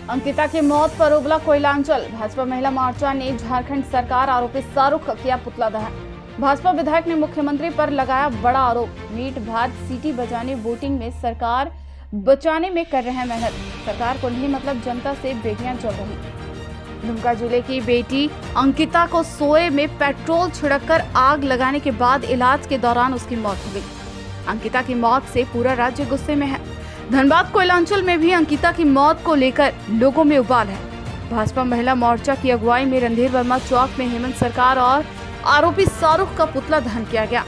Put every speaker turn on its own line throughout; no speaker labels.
अंकिता की मौत पर उगला कोयलांचल। भाजपा महिला मोर्चा ने झारखंड सरकार आरोपी शाहरुख का किया पुतला दहन। भाजपा विधायक ने मुख्यमंत्री पर लगाया बड़ा आरोप। मीट भात सीटी बजाने वोटिंग में सरकार बचाने में कर रहे हैं मेहनत। सरकार को नहीं मतलब जनता से बेटियां जल रही। दुमका जिले की बेटी अंकिता को सोए में पेट्रोल छिड़ककर आग लगाने के बाद इलाज के दौरान उसकी मौत हो गई। अंकिता की मौत से पूरा राज्य गुस्से में है। धनबाद कोयलांचल में भी अंकिता की मौत को लेकर लोगों में उबाल है। भाजपा महिला मोर्चा की अगुवाई में रणधीर वर्मा चौक में हेमंत सरकार और आरोपी शाहरुख का पुतला दहन किया गया।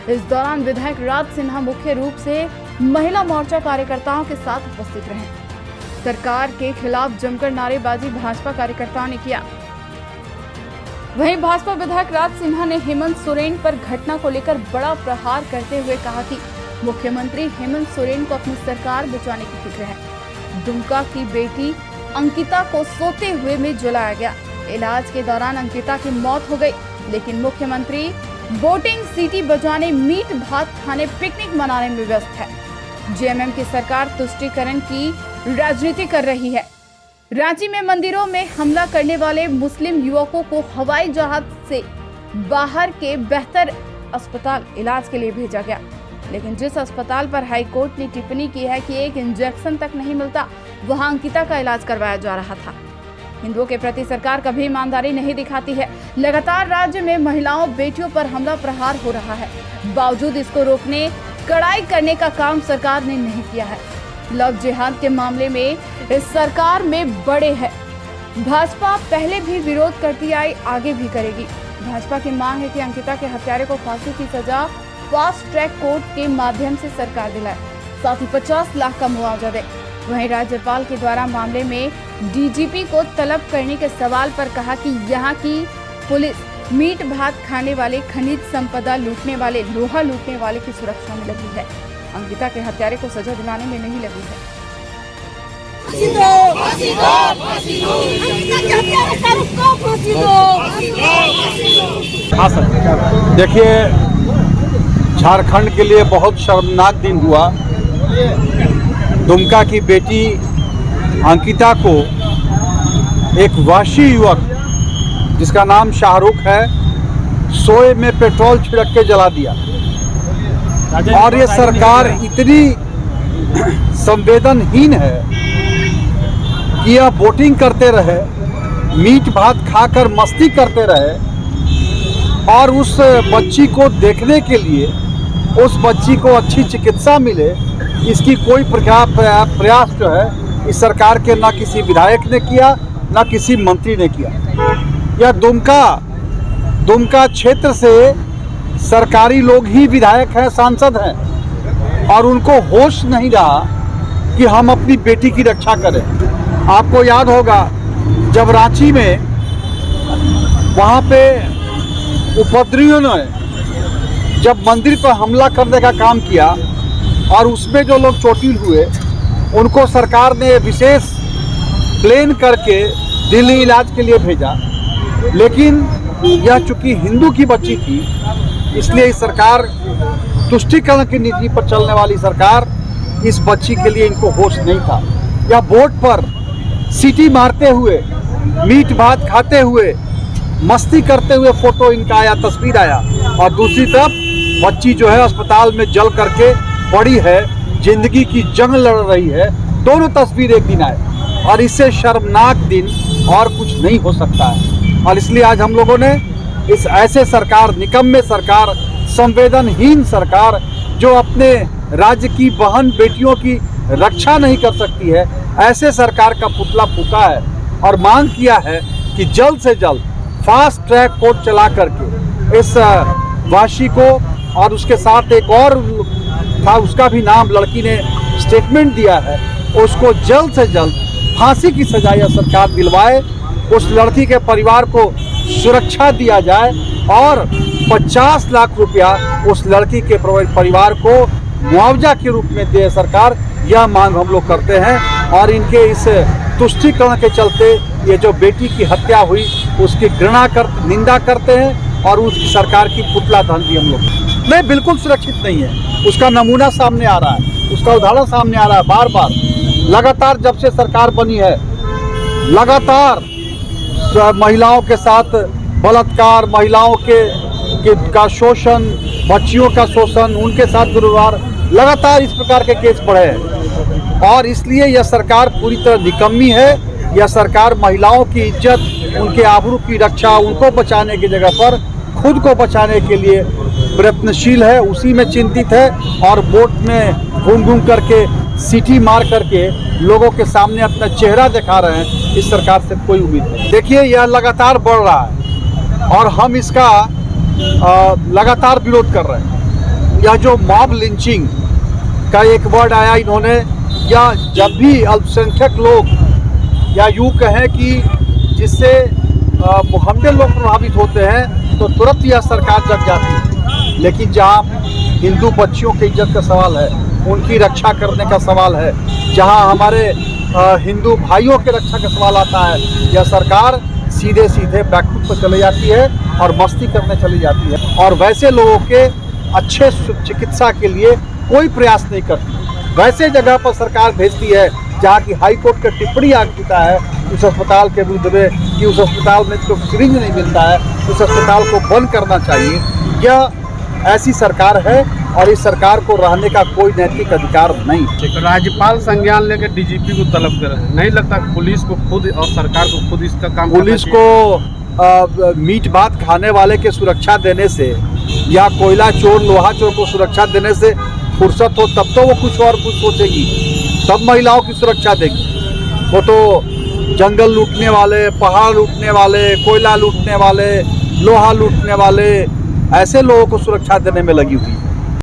इस दौरान विधायक राज सिन्हा मुख्य रूप से महिला मोर्चा कार्यकर्ताओं के साथ उपस्थित रहे। सरकार के खिलाफ जमकर नारेबाजी भाजपा कार्यकर्ताओं ने किया। वहीं भाजपा विधायक राज सिन्हा ने हेमंत सोरेन पर घटना को लेकर बड़ा प्रहार करते हुए कहा कि मुख्यमंत्री हेमंत सोरेन को अपनी सरकार बचाने की फिक्र है। दुमका की बेटी अंकिता को सोते हुए में जलाया गया। इलाज के दौरान अंकिता की मौत हो गई, लेकिन मुख्यमंत्री वोटिंग सीटी बजाने, मीट भात खाने, पिकनिक मनाने में व्यस्त है। जेएमएम की सरकार तुष्टीकरण की राजनीति कर रही है। रांची में मंदिरों में हमला करने वाले मुस्लिम युवकों को हवाई जहाज से बाहर के बेहतर अस्पताल इलाज के लिए भेजा गया, लेकिन जिस अस्पताल पर हाईकोर्ट ने टिप्पणी की है कि एक इंजेक्शन तक नहीं मिलता, वहां अंकिता का इलाज करवाया जा रहा था। हिंदुओं के प्रति सरकार कभी ईमानदारी नहीं दिखाती है। लगातार राज्य में महिलाओं, बेटियों पर हमला प्रहार हो रहा है। बावजूद इसको रोकने, कड़ाई करने का काम सरकार ने नहीं किया है। लव जिहाद के मामले में इस सरकार में बड़े है। भाजपा पहले भी विरोध करती आई, आगे भी करेगी। भाजपा की मांग है कि अंकिता के हत्यारे को फांसी की सजा फास्ट ट्रैक कोर्ट के माध्यम से सरकार दिलाए, साथ ही 50 लाख का मुआवजा दे। वहीं राज्यपाल के द्वारा मामले में डीजीपी को तलब करने के सवाल पर कहा कि यहाँ की पुलिस मीट भात खाने वाले, खनिज संपदा लूटने वाले, लोहा लूटने वाले की सुरक्षा में लगी है। अंकिता के हत्यारे को सजा दिलाने में नहीं लगी है।
हाँ सर, देखिए, झारखंड के लिए बहुत शर्मनाक दिन हुआ। दुमका की बेटी अंकिता को एक वहशी युवक जिसका नाम शाहरुख है, सोए में पेट्रोल छिड़क के जला दिया। और ये सरकार इतनी संवेदनहीन है कि यह वोटिंग करते रहे, मीट भात खाकर मस्ती करते रहे, और उस बच्ची को देखने के लिए, उस बच्ची को अच्छी चिकित्सा मिले, इसकी कोई प्रयास जो है इस सरकार के ना किसी विधायक ने किया, ना किसी मंत्री ने किया। यह दुमका क्षेत्र से सरकारी लोग ही विधायक हैं, सांसद हैं, और उनको होश नहीं रहा कि हम अपनी बेटी की रक्षा करें। आपको याद होगा जब रांची में वहाँ पे उपद्रवियों ने जब मंदिर पर हमला करने का काम किया और उसमें जो लोग चोटिल हुए, उनको सरकार ने विशेष प्लेन करके दिल्ली इलाज के लिए भेजा। लेकिन यह चूंकि हिंदू की बच्ची थी, इसलिए इस सरकार, तुष्टीकरण की नीति पर चलने वाली सरकार, इस बच्ची के लिए इनको होश नहीं था। यह बोर्ड पर सीटी मारते हुए, मीट भात खाते हुए, मस्ती करते हुए फोटो इनका आया, तस्वीर आया, और दूसरी तरफ बच्ची जो है अस्पताल में जल करके पड़ी है, जिंदगी की जंग लड़ रही है। दोनों तस्वीर एक दिन आए, और इससे शर्मनाक दिन और कुछ नहीं हो सकता है। और इसलिए आज हम लोगों ने इस ऐसे सरकार, निकम्मे सरकार, संवेदनहीन सरकार, जो अपने राज्य की बहन बेटियों की रक्षा नहीं कर सकती है, ऐसे सरकार का पुतला फूका है और मांग किया है कि जल्द से जल्द फास्ट ट्रैक कोर्ट चला करके इस वाशी को, और उसके साथ एक और था, उसका भी नाम लड़की ने स्टेटमेंट दिया है, उसको जल्द से जल्द फांसी की सजा यह सरकार दिलवाए। उस लड़की के परिवार को सुरक्षा दिया जाए और 50 लाख रुपया उस लड़की के परिवार को मुआवजा के रूप में दे सरकार। यह मांग हम लोग करते हैं, और इनके इस तुष्टीकरण के चलते ये जो बेटी की हत्या हुई उसकी निंदा करते हैं, और उस सरकार की पुतला दहन भी हम लोग नहीं, बिल्कुल सुरक्षित नहीं है। उसका नमूना सामने आ रहा है, उसका उदाहरण सामने आ रहा है बार बार। लगातार जब से सरकार बनी है लगातार महिलाओं के साथ बलात्कार, महिलाओं का शोषण, बच्चियों का शोषण, उनके साथ दुर्व्यवहार, लगातार इस प्रकार के केस बढ़े हैं। और इसलिए यह सरकार पूरी तरह निकम्मी है। यह सरकार महिलाओं की इज्जत, उनके आबरू की रक्षा, उनको बचाने की जगह पर खुद को बचाने के लिए प्रयत्नशील है, उसी में चिंतित है। और वोट में घूम घूम करके, सीटी मार करके लोगों के सामने अपना चेहरा दिखा रहे हैं। इस सरकार से कोई उम्मीद नहीं। देखिए, यह लगातार बढ़ रहा है और हम इसका लगातार विरोध कर रहे हैं। यह जो मॉब लिंचिंग का एक वर्ड आया इन्होंने, या जब भी अल्पसंख्यक लोग, या यूँ कहें कि जिससे मुहम्मद लोग प्रभावित होते हैं, तो तुरंत यह सरकार जग जाती है। लेकिन जहाँ हिंदू बच्चियों की इज्जत का सवाल है, उनकी रक्षा करने का सवाल है, जहाँ हमारे हिंदू भाइयों के रक्षा का सवाल आता है, यह सरकार सीधे सीधे बैकफुट पर चली जाती है और मस्ती करने चली जाती है। और वैसे लोगों के अच्छे चिकित्सा के लिए कोई प्रयास नहीं करती। वैसे जगह पर सरकार भेजती है जहाँ की हाई कोर्ट का टिप्पणी आ चुका है उस अस्पताल के विरुद्ध में कि उस अस्पताल में तो सिरिंज नहीं मिलता है, उस अस्पताल को बंद करना चाहिए। यह ऐसी सरकार है और इस सरकार को रहने का कोई नैतिक अधिकार नहीं।
राज्यपाल संज्ञान लेकर डीजीपी को तलब कर रहे हैं। नहीं लगता पुलिस को खुद और सरकार को खुद इसका काम,
पुलिस को मीट भात खाने वाले के सुरक्षा देने से या कोयला चोर, लोहा चोर को सुरक्षा देने से फुर्सत हो तब तो वो कुछ और कुछ सोचेगी, तब महिलाओं की सुरक्षा देगी। वो तो जंगल लूटने वाले, पहाड़ लूटने वाले, कोयला लूटने वाले, लोहा लूटने वाले, ऐसे लोगों को सुरक्षा देने में लगी हुई है।